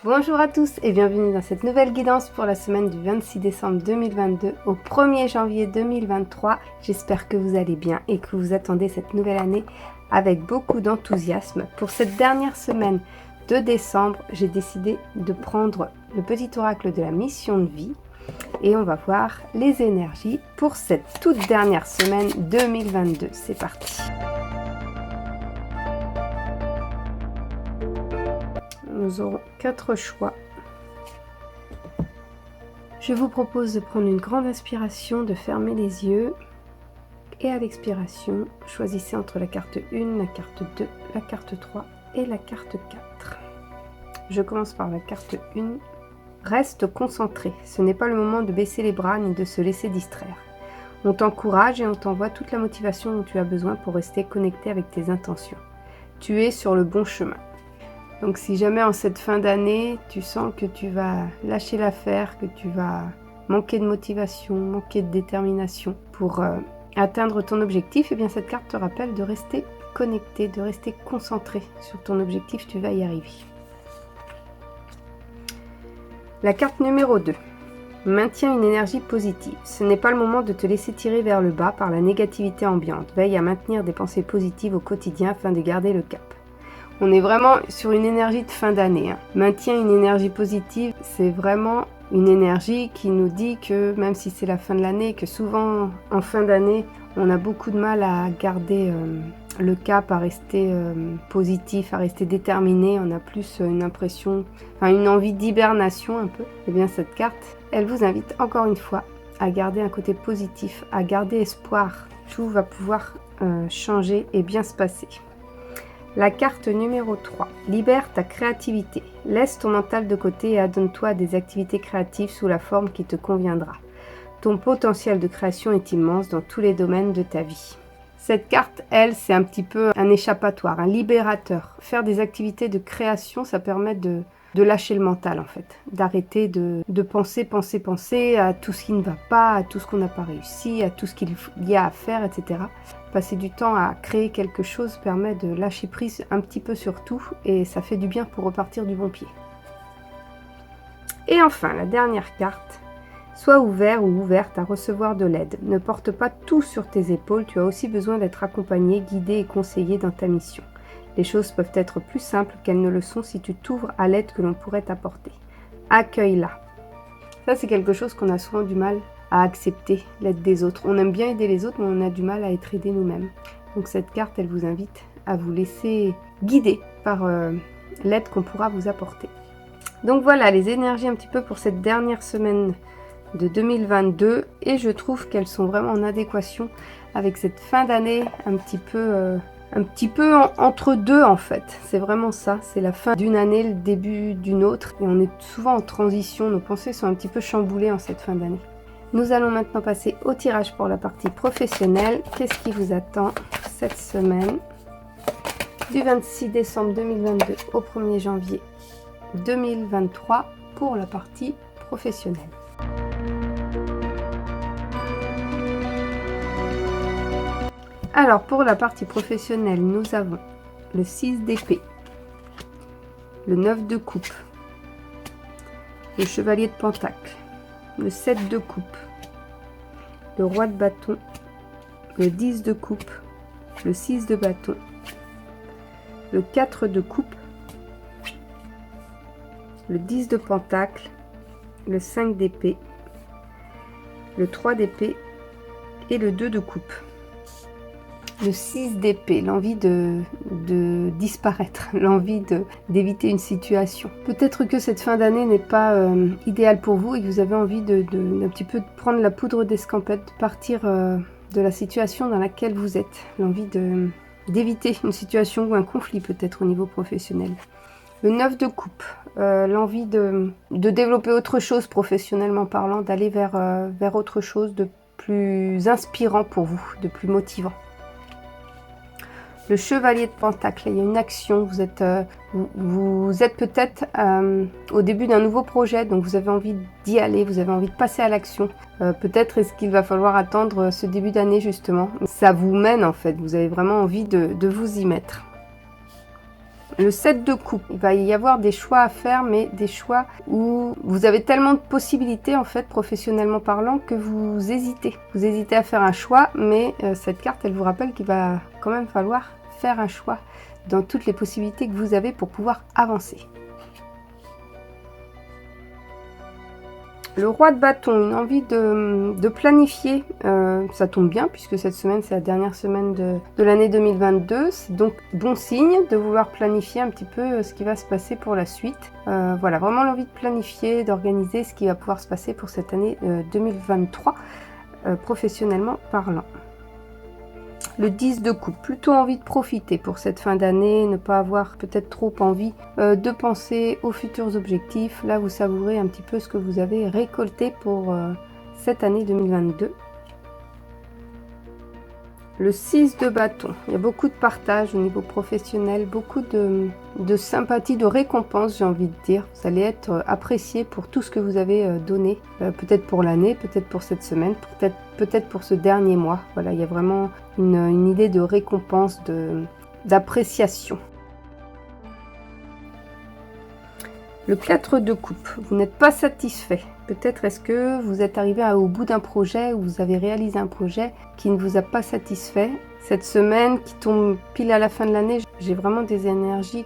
Bonjour à tous et bienvenue dans cette nouvelle guidance pour la semaine du 26 décembre 2022 au 1er janvier 2023. J'espère que vous allez bien et que vous attendez cette nouvelle année avec beaucoup d'enthousiasme. Pour cette dernière semaine de décembre, j'ai décidé de prendre le petit oracle de la mission de vie et on va voir les énergies pour cette toute dernière semaine 2022. C'est parti! Nous aurons 4 choix. Je vous propose de prendre une grande inspiration, de fermer les yeux et à l'expiration, choisissez entre la carte 1, la carte 2, la carte 3 et la carte 4. Je commence par la carte 1. Reste concentré. Ce n'est pas le moment de baisser les bras ni de se laisser distraire. On t'encourage et on t'envoie toute la motivation dont tu as besoin pour rester connecté avec tes intentions. Tu es sur le bon chemin. Donc si jamais en cette fin d'année, tu sens que tu vas lâcher l'affaire, que tu vas manquer de motivation, manquer de détermination pour atteindre ton objectif, eh bien cette carte te rappelle de rester connecté, de rester concentré sur ton objectif, tu vas y arriver. La carte numéro 2. Maintiens une énergie positive. Ce n'est pas le moment de te laisser tirer vers le bas par la négativité ambiante. Veille à maintenir des pensées positives au quotidien afin de garder le cap. On est vraiment sur une énergie de fin d'année. Maintiens une énergie positive, c'est vraiment une énergie qui nous dit que même si c'est la fin de l'année, que souvent en fin d'année, on a beaucoup de mal à garder le cap, à rester positif, à rester déterminé. On a plus une impression, une envie d'hibernation un peu. Et bien cette carte, elle vous invite encore une fois à garder un côté positif, à garder espoir. Tout va pouvoir changer et bien se passer. La carte numéro 3. Libère ta créativité. Laisse ton mental de côté et adonne-toi à des activités créatives sous la forme qui te conviendra. Ton potentiel de création est immense dans tous les domaines de ta vie. Cette carte, elle, c'est un petit peu un échappatoire, un libérateur. Faire des activités de création, ça permet de lâcher le mental en fait. D'arrêter de penser à tout ce qui ne va pas, à tout ce qu'on n'a pas réussi, à tout ce qu'il y a à faire, etc. Passer du temps à créer quelque chose permet de lâcher prise un petit peu sur tout et ça fait du bien pour repartir du bon pied. Et enfin, la dernière carte. Sois ouvert ou ouverte à recevoir de l'aide. Ne porte pas tout sur tes épaules, tu as aussi besoin d'être accompagné, guidé et conseillé dans ta mission. Les choses peuvent être plus simples qu'elles ne le sont si tu t'ouvres à l'aide que l'on pourrait t'apporter. Accueille-la. Ça, c'est quelque chose qu'on a souvent du mal à accepter, l'aide des autres. On aime bien aider les autres, mais on a du mal à être aidé nous-mêmes. Donc cette carte, elle vous invite à vous laisser guider par l'aide qu'on pourra vous apporter. Donc voilà les énergies un petit peu pour cette dernière semaine de 2022 et je trouve qu'elles sont vraiment en adéquation avec cette fin d'année un petit peu entre deux en fait. C'est vraiment ça, c'est la fin d'une année, le début d'une autre et on est souvent en transition, nos pensées sont un petit peu chamboulées en cette fin d'année. Nous allons maintenant passer au tirage pour la partie professionnelle. Qu'est-ce qui vous attend cette semaine du 26 décembre 2022 au 1er janvier 2023 pour la partie professionnelle. Alors pour la partie professionnelle, nous avons le 6 d'épée, le 9 de coupe, le chevalier de pentacle, le 7 de coupe, le roi de bâton, le 10 de coupe, le 6 de bâton, le 4 de coupe, le 10 de pentacle, le 5 d'épée, le 3 d'épée et le 2 de coupe. Le 6 d'épée, l'envie de disparaître, l'envie d'éviter une situation. Peut-être que cette fin d'année n'est pas idéale pour vous et que vous avez envie d'un petit peu de prendre la poudre d'escampette, de partir de la situation dans laquelle vous êtes. L'envie d'éviter une situation ou un conflit peut-être au niveau professionnel. Le 9 de coupe, l'envie de développer autre chose professionnellement parlant, d'aller vers autre chose de plus inspirant pour vous, de plus motivant. Le chevalier de pentacle, il y a une action, vous êtes peut-être au début d'un nouveau projet, donc vous avez envie d'y aller, vous avez envie de passer à l'action. Peut-être est-ce qu'il va falloir attendre ce début d'année justement. Ça vous mène en fait, vous avez vraiment envie de vous y mettre. Le 7 de coupe, il va y avoir des choix à faire, mais des choix où vous avez tellement de possibilités en fait, professionnellement parlant, que vous hésitez. Vous hésitez à faire un choix, mais cette carte, elle vous rappelle qu'il va quand même falloir faire un choix dans toutes les possibilités que vous avez pour pouvoir avancer. Le roi de bâton, une envie de planifier, ça tombe bien puisque cette semaine c'est la dernière semaine de l'année 2022, c'est donc bon signe de vouloir planifier un petit peu ce qui va se passer pour la suite. Voilà, vraiment l'envie de planifier, d'organiser ce qui va pouvoir se passer pour cette année 2023, professionnellement parlant. Le 10 de coupe, plutôt envie de profiter pour cette fin d'année, ne pas avoir peut-être trop envie de penser aux futurs objectifs. Là, vous savourez un petit peu ce que vous avez récolté pour cette année 2022. Le 6 de bâton, il y a beaucoup de partage au niveau professionnel, beaucoup de sympathie, de récompense, j'ai envie de dire. Vous allez être apprécié pour tout ce que vous avez donné, peut-être pour l'année, peut-être pour cette semaine, peut-être pour ce dernier mois. Voilà, il y a vraiment une idée de récompense, d'appréciation. Le 4 de coupe, vous n'êtes pas satisfait. Peut-être est-ce que vous êtes arrivé au bout d'un projet ou vous avez réalisé un projet qui ne vous a pas satisfait. Cette semaine qui tombe pile à la fin de l'année, j'ai vraiment des énergies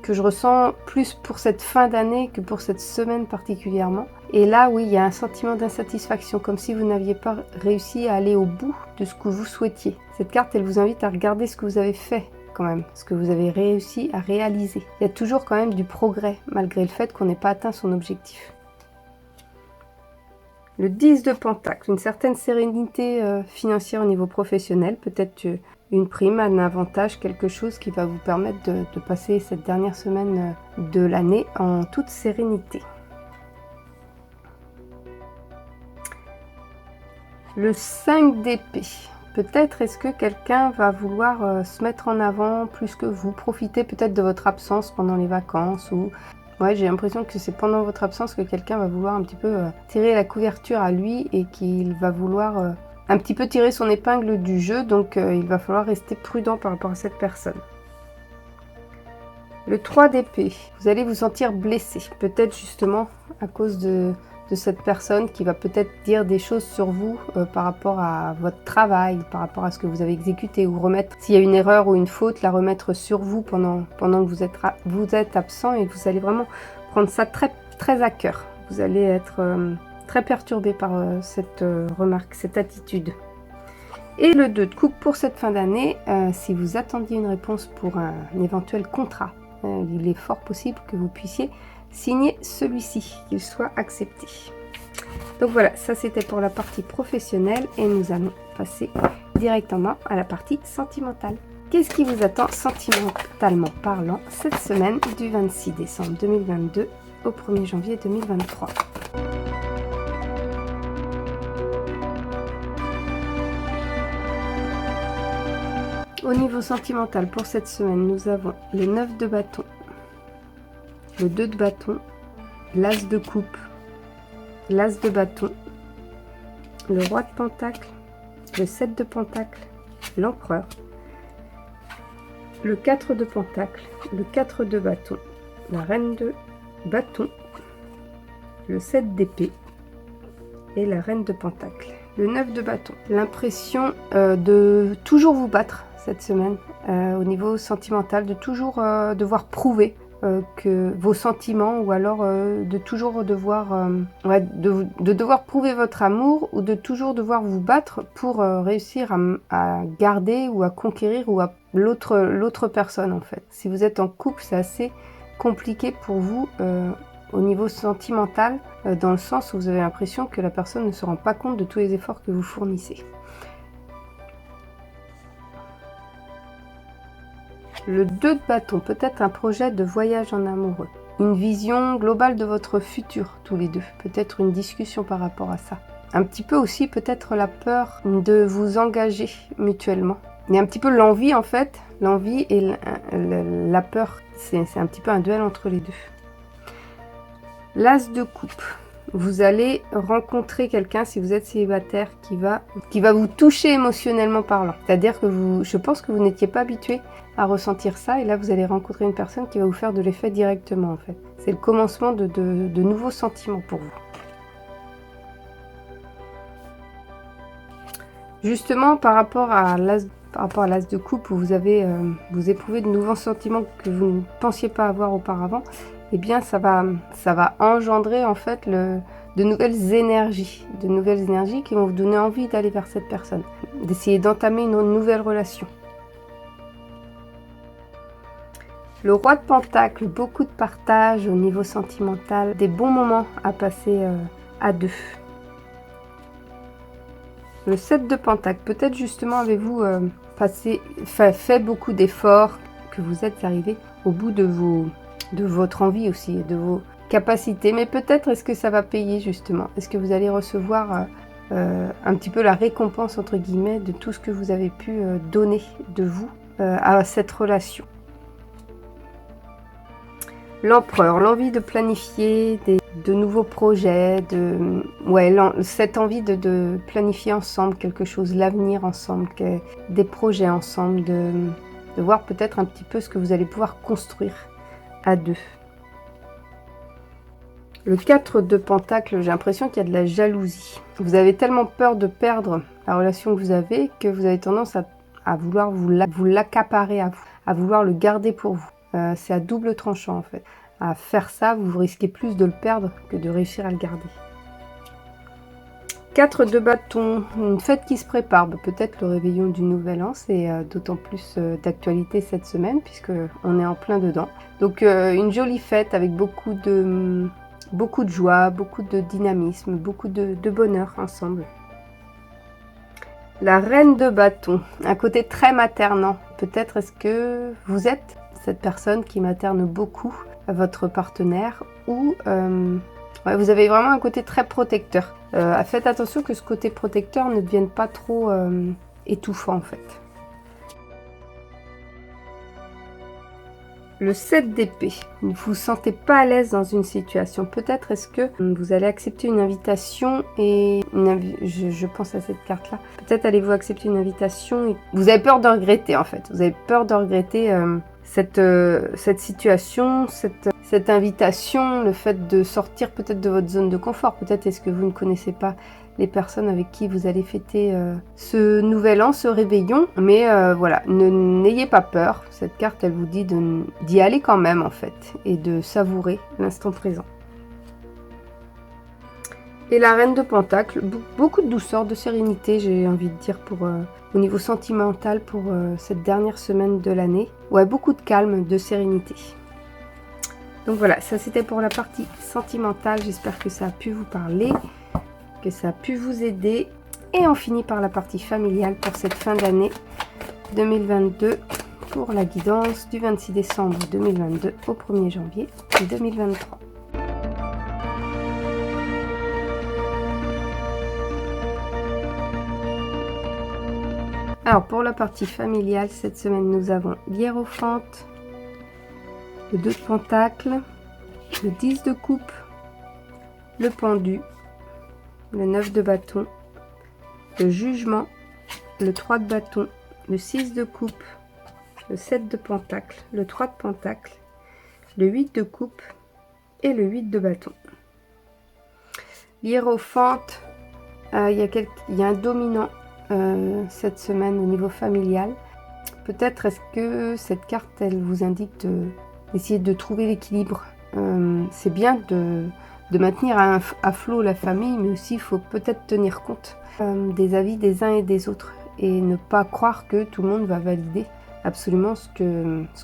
que je ressens plus pour cette fin d'année que pour cette semaine particulièrement. Et là, oui, il y a un sentiment d'insatisfaction, comme si vous n'aviez pas réussi à aller au bout de ce que vous souhaitiez. Cette carte, elle vous invite à regarder ce que vous avez fait quand même, ce que vous avez réussi à réaliser. Il y a toujours quand même du progrès, malgré le fait qu'on n'ait pas atteint son objectif. Le 10 de pentacle, une certaine sérénité financière au niveau professionnel, peut-être une prime, un avantage, quelque chose qui va vous permettre de passer cette dernière semaine de l'année en toute sérénité. Le 5 d'épée. Peut-être est-ce que quelqu'un va vouloir se mettre en avant plus que vous, profiter peut-être de votre absence pendant les vacances ou... Ouais, j'ai l'impression que c'est pendant votre absence que quelqu'un va vouloir un petit peu tirer la couverture à lui et qu'il va vouloir un petit peu tirer son épingle du jeu, donc il va falloir rester prudent par rapport à cette personne. Le 3 d'épée, vous allez vous sentir blessé, peut-être justement à cause de cette personne qui va peut-être dire des choses sur vous par rapport à votre travail, par rapport à ce que vous avez exécuté, ou remettre, s'il y a une erreur ou une faute, la remettre sur vous pendant que vous êtes absent, et vous allez vraiment prendre ça très, très à cœur. Vous allez être très perturbé par cette remarque, cette attitude. Et le 2 de coupe pour cette fin d'année, si vous attendiez une réponse pour un éventuel contrat, il est fort possible que vous puissiez signer celui-ci, qu'il soit accepté. Donc voilà, ça c'était pour la partie professionnelle et nous allons passer directement à la partie sentimentale. Qu'est-ce qui vous attend sentimentalement parlant cette semaine du 26 décembre 2022 au 1er janvier 2023? Au niveau sentimental pour cette semaine, nous avons le 9 de bâton, le 2 de bâton, l'as de coupe, l'as de bâton, le roi de pentacle, le 7 de pentacle, l'empereur, le 4 de pentacle, le 4 de bâton, la reine de bâton, le 7 d'épée et la reine de pentacle. Le 9 de bâton, l'impression de toujours vous battre cette semaine au niveau sentimental, de toujours devoir prouver que vos sentiments, ou alors de toujours devoir de devoir prouver votre amour, ou de toujours devoir vous battre pour réussir à garder ou à conquérir ou à l'autre personne en fait. Si vous êtes en couple, c'est assez compliqué pour vous au niveau sentimental, dans le sens où vous avez l'impression que la personne ne se rend pas compte de tous les efforts que vous fournissez. Le 2 de bâton, peut-être un projet de voyage en amoureux. Une vision globale de votre futur, tous les deux. Peut-être une discussion par rapport à ça. Un petit peu aussi peut-être la peur de vous engager mutuellement. Il y a un petit peu l'envie en fait. L'envie et la peur. C'est un petit peu un duel entre les deux. L'as de coupe. vous allez rencontrer quelqu'un, si vous êtes célibataire, qui va vous toucher émotionnellement parlant. C'est-à-dire que je pense que vous n'étiez pas habitué à ressentir ça, et là vous allez rencontrer une personne qui va vous faire de l'effet directement en fait. C'est le commencement de nouveaux sentiments pour vous. Justement, par rapport à l'as de coupe où vous éprouvez de nouveaux sentiments que vous ne pensiez pas avoir auparavant, eh bien ça va engendrer en fait de nouvelles énergies qui vont vous donner envie d'aller vers cette personne, d'essayer d'entamer une nouvelle relation. Le roi de Pentacle, beaucoup de partage au niveau sentimental, des bons moments à passer à deux. Le 7 de Pentacle, peut-être justement avez-vous fait beaucoup d'efforts, que vous êtes arrivé au bout de votre envie aussi, de vos capacités, mais peut-être est-ce que ça va payer justement? Est-ce que vous allez recevoir un petit peu la récompense entre guillemets de tout ce que vous avez pu donner de vous à cette relation? L'empereur, l'envie de planifier de nouveaux projets, cette envie de planifier ensemble quelque chose, l'avenir ensemble, des projets ensemble, de voir peut-être un petit peu ce que vous allez pouvoir construire à deux. Le 4 de Pentacle, j'ai l'impression qu'il y a de la jalousie. Vous avez tellement peur de perdre la relation que vous avez tendance à vouloir vous l'accaparer à vouloir le garder pour vous. C'est à double tranchant en fait. À faire ça, vous risquez plus de le perdre que de réussir à le garder. 4 de bâton, une fête qui se prépare, peut-être le réveillon du nouvel an, c'est d'autant plus d'actualité cette semaine puisque on est en plein dedans. Donc une jolie fête avec beaucoup de joie, beaucoup de dynamisme, beaucoup de bonheur ensemble. La reine de bâton, un côté très maternant. Peut-être est-ce que vous êtes cette personne qui materne beaucoup à votre partenaire ou vous avez vraiment un côté très protecteur. Faites attention que ce côté protecteur ne devienne pas trop étouffant en fait. Le 7 d'épée, vous ne vous sentez pas à l'aise dans une situation. Peut-être est-ce que vous allez accepter une invitation et je pense à cette carte-là. Peut-être allez-vous accepter une invitation et vous avez peur de regretter en fait. Vous avez peur de regretter cette situation, cette invitation, le fait de sortir peut-être de votre zone de confort. Peut-être est-ce que vous ne connaissez pas les personnes avec qui vous allez fêter ce nouvel an, ce réveillon. Mais voilà, n'ayez pas peur. Cette carte, elle vous dit d'y aller quand même en fait et de savourer l'instant présent. Et la reine de Pentacle, beaucoup de douceur, de sérénité, j'ai envie de dire, au niveau sentimental pour cette dernière semaine de l'année. Ouais, beaucoup de calme, de sérénité. Donc voilà, ça c'était pour la partie sentimentale. J'espère que ça a pu vous parler, que ça a pu vous aider. Et on finit par la partie familiale pour cette fin d'année 2022 pour la guidance du 26 décembre 2022 au 1er janvier 2023. Alors pour la partie familiale, cette semaine nous avons l'hiérophante, le 2 de pentacle, le 10 de coupe, le pendu, le 9 de bâton, le jugement, le 3 de bâton, le 6 de coupe, le 7 de pentacle, le 3 de pentacle, le 8 de coupe et le 8 de bâton. L'hiérophante, il y a un dominant cette semaine au niveau familial. Peut-être est-ce que cette carte elle vous indique d'essayer de trouver l'équilibre. C'est bien de maintenir à flot la famille, mais aussi il faut peut-être tenir compte des avis des uns et des autres et ne pas croire que tout le monde va valider absolument ce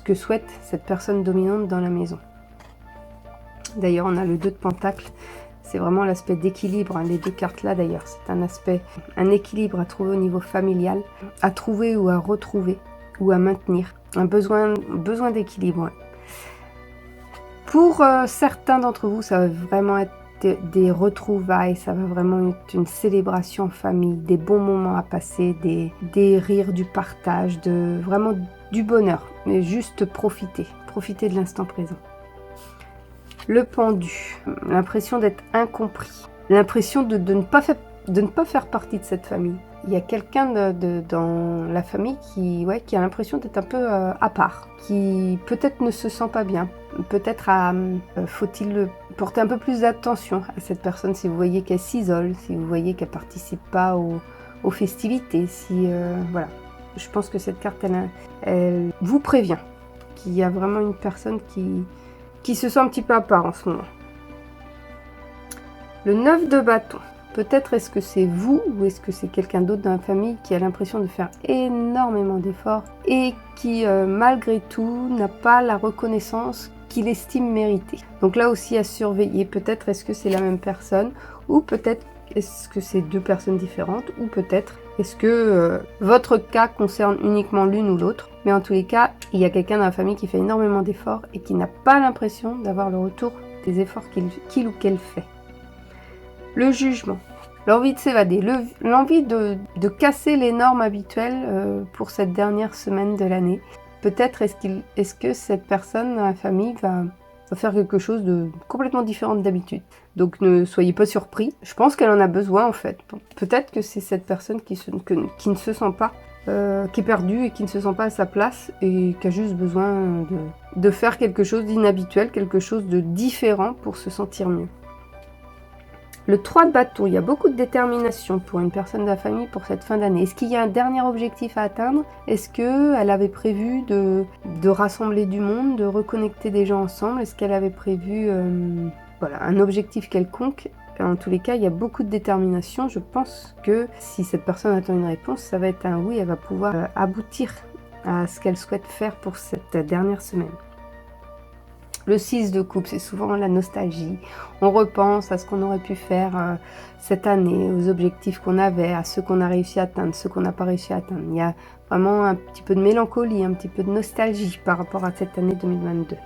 que souhaite cette personne dominante dans la maison. D'ailleurs on a le 2 de pentacle. C'est vraiment l'aspect d'équilibre, hein, les deux cartes là d'ailleurs. C'est un équilibre à trouver au niveau familial, à trouver ou à retrouver, ou à maintenir. Un besoin d'équilibre. Ouais. Pour certains d'entre vous, ça va vraiment être des retrouvailles, ça va vraiment être une célébration en famille, des bons moments à passer, des rires, du partage, vraiment du bonheur. Mais juste profiter de l'instant présent. Le pendu, l'impression d'être incompris, l'impression de ne pas faire partie de cette famille. Il y a quelqu'un dans la famille qui a l'impression d'être un peu à part, qui peut-être ne se sent pas bien. Peut-être faut-il porter un peu plus d'attention à cette personne si vous voyez qu'elle s'isole, si vous voyez qu'elle ne participe pas aux festivités. Voilà. Je pense que cette carte, elle vous prévient qu'il y a vraiment une personne qui se sent un petit peu à part en ce moment. Le 9 de bâton. Peut-être est-ce que c'est vous ou est-ce que c'est quelqu'un d'autre dans la famille qui a l'impression de faire énormément d'efforts et qui, malgré tout, n'a pas la reconnaissance qu'il estime mériter. Donc là aussi à surveiller. Peut-être est-ce que c'est la même personne ou peut-être est-ce que c'est deux personnes différentes ou peut-être est-ce que votre cas concerne uniquement l'une ou l'autre. Mais en tous les cas, il y a quelqu'un dans la famille qui fait énormément d'efforts et qui n'a pas l'impression d'avoir le retour des efforts qu'il ou qu'elle fait. Le jugement, l'envie de s'évader, l'envie de casser les normes habituelles pour cette dernière semaine de l'année. Peut-être est-ce que cette personne dans la famille va faire quelque chose de complètement différent d'habitude. Donc ne soyez pas surpris. Je pense qu'elle en a besoin en fait. Peut-être que c'est cette personne qui ne se sent pas, qui est perdue et qui ne se sent pas à sa place et qui a juste besoin de faire quelque chose d'inhabituel, quelque chose de différent pour se sentir mieux. Le 3 de bâton, il y a beaucoup de détermination pour une personne de la famille pour cette fin d'année. Est-ce qu'il y a un dernier objectif à atteindre? Est-ce qu'elle avait prévu de rassembler du monde, de reconnecter des gens ensemble? Est-ce qu'elle avait prévu un objectif quelconque? En tous les cas, il y a beaucoup de détermination. Je pense que si cette personne attend une réponse, ça va être un oui, elle va pouvoir aboutir à ce qu'elle souhaite faire pour cette dernière semaine. Le 6 de coupe, c'est souvent la nostalgie. On repense à ce qu'on aurait pu faire cette année, aux objectifs qu'on avait, à ceux qu'on a réussi à atteindre, ceux qu'on n'a pas réussi à atteindre. Il y a vraiment un petit peu de mélancolie, un petit peu de nostalgie par rapport à cette année 2022.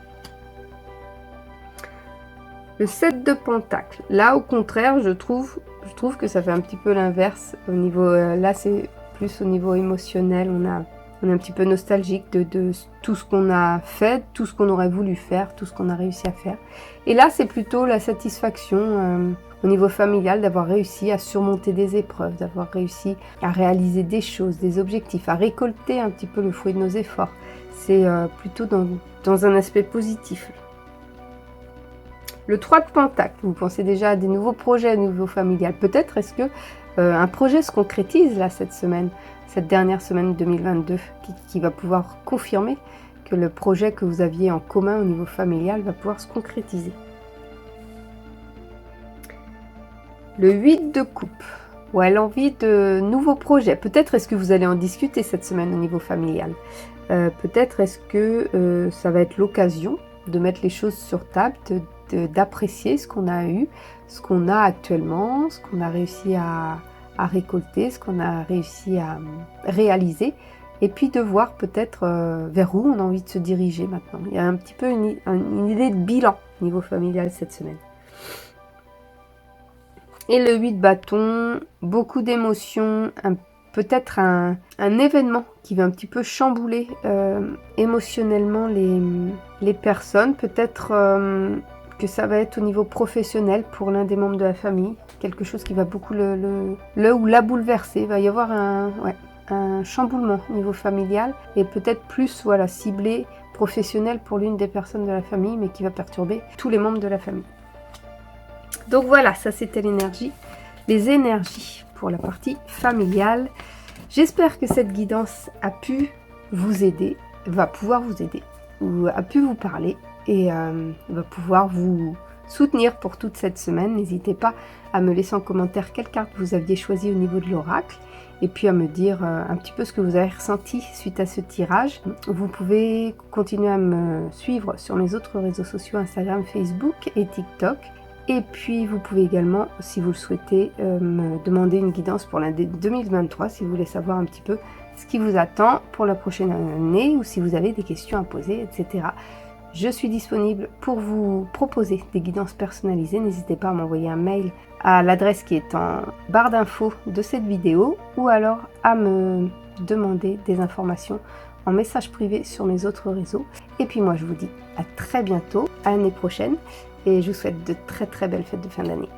Le 7 de pentacle. Là, au contraire, je trouve que ça fait un petit peu l'inverse. Au niveau, là, c'est plus au niveau émotionnel. On est un petit peu nostalgique de tout ce qu'on a fait, tout ce qu'on aurait voulu faire, tout ce qu'on a réussi à faire. Et là, c'est plutôt la satisfaction au niveau familial d'avoir réussi à surmonter des épreuves, d'avoir réussi à réaliser des choses, des objectifs, à récolter un petit peu le fruit de nos efforts. C'est plutôt dans un aspect positif. Le 3 de pentacle, vous pensez déjà à des nouveaux projets au niveau familial. Peut-être est-ce que un projet se concrétise là cette semaine, cette dernière semaine 2022, qui va pouvoir confirmer que le projet que vous aviez en commun au niveau familial va pouvoir se concrétiser. Le 8 de coupe. Ouais, l'envie de nouveaux projets. Peut-être est-ce que vous allez en discuter cette semaine au niveau familial. Peut-être est-ce que ça va être l'occasion de mettre les choses sur table, d'apprécier ce qu'on a eu, ce qu'on a actuellement, ce qu'on a réussi à récolter, ce qu'on a réussi à réaliser, et puis de voir peut-être vers où on a envie de se diriger maintenant. Il y a un petit peu une idée de bilan au niveau familial cette semaine. Et le 8 de bâton, beaucoup d'émotions, peut-être un événement qui va un petit peu chambouler émotionnellement les personnes, peut-être que ça va être au niveau professionnel pour l'un des membres de la famille, quelque chose qui va beaucoup le ou la bouleverser. Il va y avoir un chamboulement au niveau familial et peut-être plus ciblé professionnel pour l'une des personnes de la famille, mais qui va perturber tous les membres de la famille. Donc voilà, ça c'était les énergies pour la partie familiale. J'espère que cette guidance a pu vous aider, va pouvoir vous aider, ou a pu vous parler et va pouvoir vous soutenir pour toute cette semaine. N'hésitez pas à me laisser en commentaire quelle carte vous aviez choisie au niveau de l'oracle et puis à me dire un petit peu ce que vous avez ressenti suite à ce tirage. Vous pouvez continuer à me suivre sur mes autres réseaux sociaux, Instagram, Facebook et TikTok. Et puis vous pouvez également, si vous le souhaitez, me demander une guidance pour l'année 2023 si vous voulez savoir un petit peu ce qui vous attend pour la prochaine année ou si vous avez des questions à poser, etc. Je suis disponible pour vous proposer des guidances personnalisées. N'hésitez pas à m'envoyer un mail à l'adresse qui est en barre d'infos de cette vidéo ou alors à me demander des informations en message privé sur mes autres réseaux. Et puis moi je vous dis à très bientôt, à l'année prochaine, et je vous souhaite de très très belles fêtes de fin d'année.